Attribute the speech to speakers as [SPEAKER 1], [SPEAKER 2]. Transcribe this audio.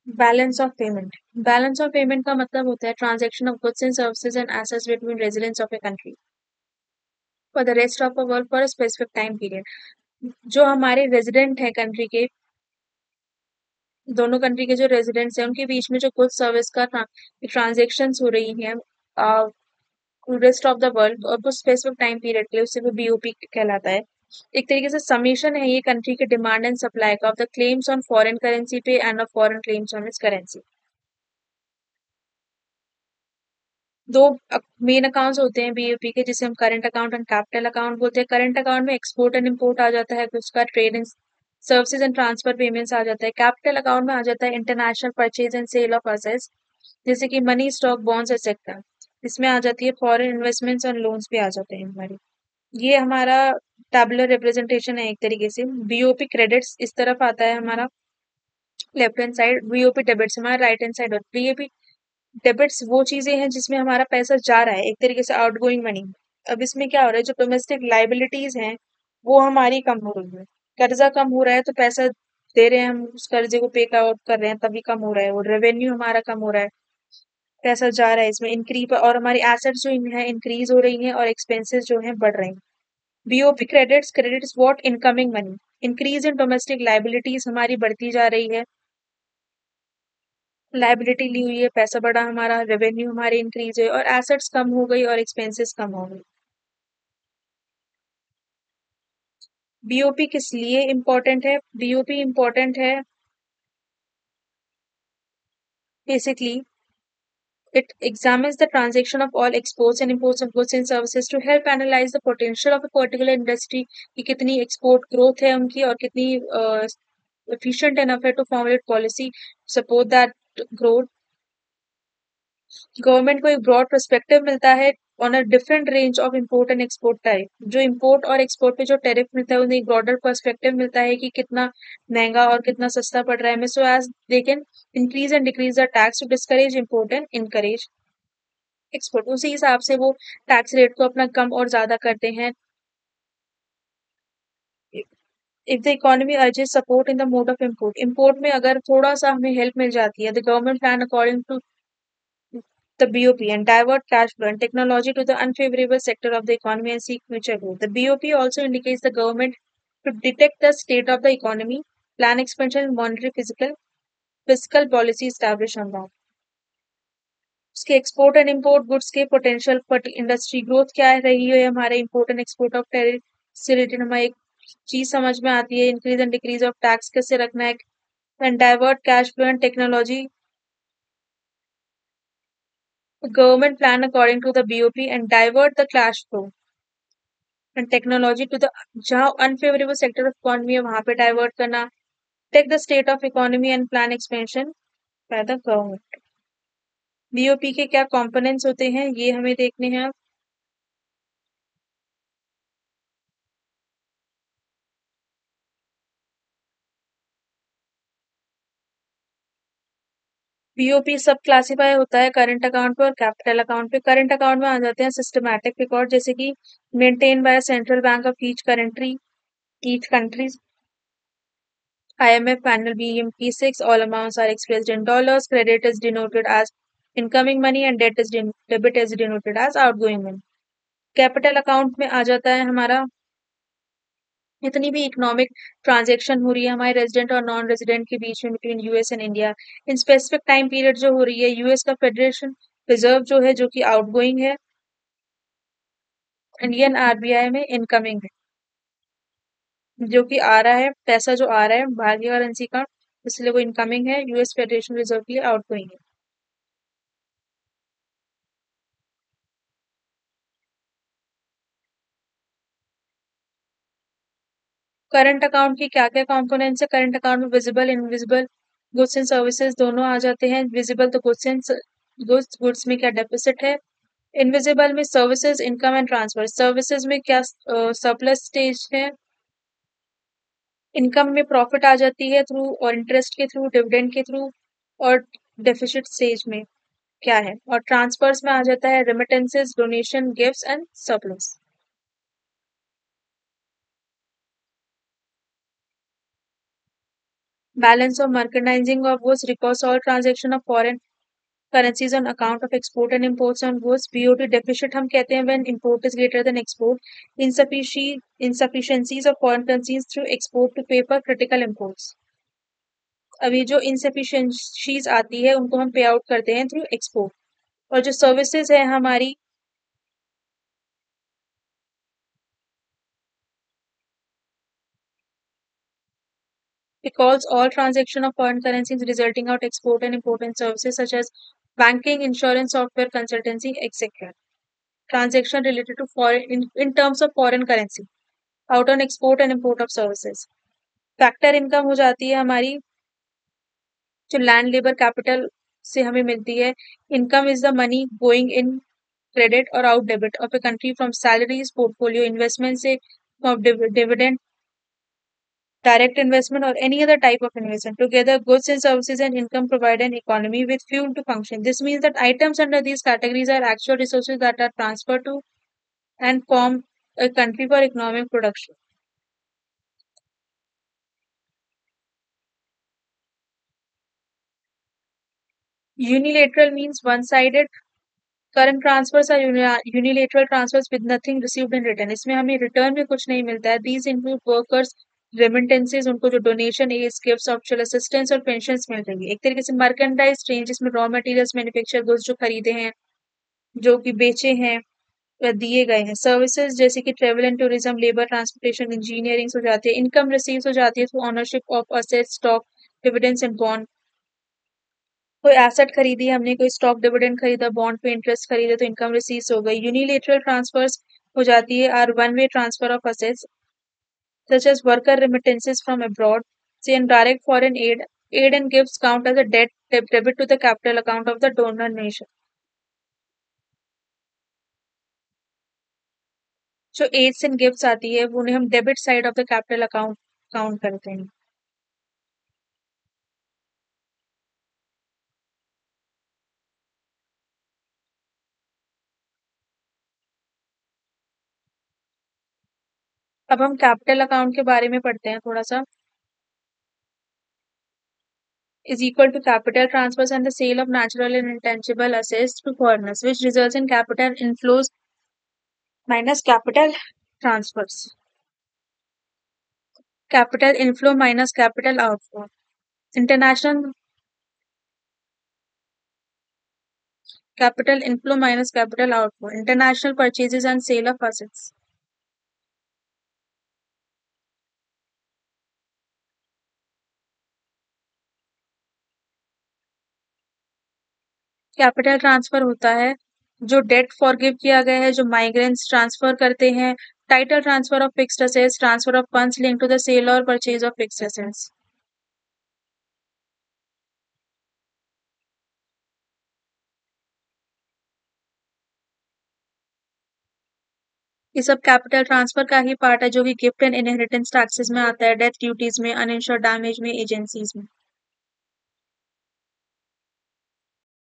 [SPEAKER 1] Balance of payment. Balance of payment का मतलब होता है transaction of goods and services and assets between residents of a country for the rest of the world for a specific time period. जो हमारे resident है country के, दोनों country के जो रेजिडेंट्स हैं उनके बीच में जो गुड्स सर्विस का ट्रांजेक्शन हो रही है रेस्ट ऑफ द वर्ल्ड और कुछ स्पेसिफिक टाइम पीरियड के लिए, उससे वो बीओपी कहलाता है। एक तरीके से समीशन है ये कंट्री के डिमांड एंड सप्लाई का of the claims on foreign currency पे and of foreign claims on its currency. दो मेन अकाउंट्स होते हैं बीओपी के, जिसे हम current account and capital account बोलते हैं। करंट अकाउंट में एक्सपोर्ट एंड इंपोर्ट आ जाता है, उसका trade and services and transfer payments आ जाता है। कैपिटल अकाउंट में आ जाता है international purchase and sale of assets, जैसे कि मनी, स्टॉक, बॉन्ड्स एक्सेट्रा। इसमें आ जाती है फॉरेन इन्वेस्टमेंट्स और लोन्स भी आ जाते हैं हमारे। ये हमारा टैबुलर रिप्रेजेंटेशन है एक तरीके से। बीओपी क्रेडिट्स इस तरफ आता है हमारा left hand side, BOP debits हमारा राइट हैंड साइड। और बीओपी डेबिट्स वो चीजें हैं जिसमें हमारा पैसा जा रहा है, एक तरीके से आउटगोइंग मनी। अब इसमें क्या हो रहा है, जो डोमेस्टिक लाइबिलिटीज हैं वो हमारी कम हो रही है। कर्जा कम हो रहा है तो पैसा दे रहे हैं हम, उस कर्जे को पे आउट कर रहे हैं, तभी कम हो रहा है। वो रेवेन्यू हमारा कम हो रहा है, पैसा जा रहा है इसमें इंक्रीज, और हमारी एसेट्स जो है इंक्रीज हो रही हैं और एक्सपेंसेस जो हैं बढ़ रहे हैं। BOP credits what incoming money. Increase in domestic liabilities हमारी बढ़ती जा रही है, लाइबिलिटी ली हुई है, पैसा बढ़ा हमारा, रेवेन्यू हमारे इंक्रीज है, और एसेट्स कम हो गई और एक्सपेंसेस कम हो गई। बीओपी किस लिए इम्पोर्टेंट है? बीओपी इम्पोर्टेंट है basically it examines the transaction of all exports and imports of goods and services to help analyze the potential of a particular industry कि कितनी एक्सपोर्ट ग्रोथ है उनकी और कितनी efficient enough है to formulate policy support that growth। Government को एक broad perspective मिलता है on a different range of import and export type. जो इम्पोर्ट और एक्सपोर्ट पे जो टैरिफ मिलता है उन्हें एक ब्रॉडर पर्सपेक्टिव मिलता है कि कितना महंगा और कितना सस्ता पड़ रहा है, so as they can increase and decrease the tax to discourage import and encourage export. उसी हिसाब से वो टैक्स रेट को अपना कम और ज्यादा करते हैं। If the economy urges support in the mode of import, import में अगर थोड़ा सा हमें हेल्प मिल जाती है, the government plan according to the BOP and divert cash flow and technology to the unfavorable sector of the economy and seek future growth. The BOP also indicates the government to detect the state of the economy, plan expansion and monetary fiscal policy establish on that. उसके export and import goods के potential पर industry growth क्या है रही है, हमारे import and export of tariff से related हमें एक चीज समझ में आती है। Increase and decrease of tax कैसे रखना है, and divert cash flow and technology government plan according to the BOP and divert the cash flow and technology to the जहाँ unfavorable sector of economy है वहां पे divert करना। take the state of economy and plan expansion by the government। BOP के क्या components होते हैं ये हमें देखने हैं। बीओपी सब क्लासीफाई होता है करंट अकाउंट पे और कैपिटल अकाउंट पे। करंट अकाउंट में आ जाते हैं सिस्टमैटिक रिकॉर्ड, जैसे कि maintain by central bank of each country. IMF annual BMP6, all amounts are expressed in dollars. Credit is denoted as incoming money and debit is denoted as outgoing money। Capital account में आ जाता है हमारा जितनी भी economic transaction हो रही है हमारे रेजिडेंट और नॉन रेजिडेंट के बीच में between US and India in specific time period जो हो रही है। यूएस का फेडरेशन रिजर्व जो है जो कि आउटगोइंग है, इंडियन आरबीआई में इनकमिंग है। जो कि आ रहा है, पैसा जो आ रहा है बाहर की करेंसी का, इसलिए वो इनकमिंग है। यूएस फेडरेशन रिजर्व के लिए आउटगोइंग है। करंट अकाउंट की क्या क्या कंपोनेंट्स है? करंट अकाउंट में visible invisible goods and services दोनों आ जाते हैं। विजिबल तो गुड्स में क्या डेफिसिट है, इनविजिबल में services, income and transfer. Services में क्या सरप्लस स्टेज है, इनकम में प्रॉफिट आ जाती है थ्रू और इंटरेस्ट के थ्रू, डिविडेंड के थ्रू, और डेफिसिट स्टेज में क्या है, और ट्रांसफर्स में आ जाता है remittances, donation, gifts and surplus. balance of merchandising of goods, records all transaction of foreign currencies on account of export and imports on goods. BOT deficit हम कहते हैं when import is greater than export. Insufficiencies of foreign currencies through export to pay for critical imports. अभी जो insufficiencies आती है उनको हम पे आउट करते हैं थ्रू एक्सपोर्ट. और जो सर्विसेज है हमारी because all transaction of foreign currencies resulting out export and import and services such as banking, insurance, software, consultancy, etc. Transaction related to foreign in terms of foreign currency out on export and import of services. Factor income हो जाती है हमारी जो land labour capital से हमें मिलती है. Income is the money going in credit or out debit of a country from salaries, portfolio investment से of dividend, direct investment or any other type of investment. Together, goods and services and income provide an economy with fuel to function. This means that items under these categories are actual resources that are transferred to and form a country for economic production. Unilateral means one-sided. Current transfers are unilateral transfers with nothing received in return. इसमें हमें return में कुछ नहीं मिलता है. These include workers remittances, उनको जो donation as gift optional assistance और पेंशन मिल रही है. एक तरीके से मर्केंडाइज ट्रेन जिसमें रॉ मटेरियल्स मैन्युफैक्चर गुड्स जो खरीदे हैं, जो कि बेचे हैं या दिए गए हैं. सर्विसेज जैसे कि travel and tourism, labour, transportation, engineering हो जाती है. इनकम रिसीव हो जाती है through ownership of asset, stock, dividends and bond. कोई एसेट खरीदी हमने, कोई स्टॉक डिविडेंड खरीदा, बॉन्ड पे इंटरेस्ट खरीदा, तो इनकम रिसीव हो गई. यूनिलेटरल ट्रांसफर्स हो जाती है are one way transfer of assets such as worker remittances from abroad, say in direct foreign aid and gifts count as a debit to the capital account of the donor nation. जो ads and gifts आती है वो उन्हें हम debit side of the capital account count करते हैं. अब हम कैपिटल अकाउंट के बारे में पढ़ते हैं थोड़ा सा. Is equal to capital transfers and the sale of natural and intangible assets to foreigners, which results in capital inflows minus capital transfers. Capital inflow minus capital outflow. International capital inflow minus capital outflow. International purchases and sale of assets. Capital transfer होता है जो date forgive किया गया है, जो migrants transfer करते हैं. Title transfer of fixed assets, transfer of funds linked to the sale और परचेज ऑफ फिक्स्ड असेट्स. ये सब कैपिटल ट्रांसफर का ही पार्ट है जो कि गिफ्ट एंड इनहेरिटेंस टैक्सेस में आता है, डेथ ड्यूटीज में, अनइंश्योर्ड डैमेज में, एजेंसीज में.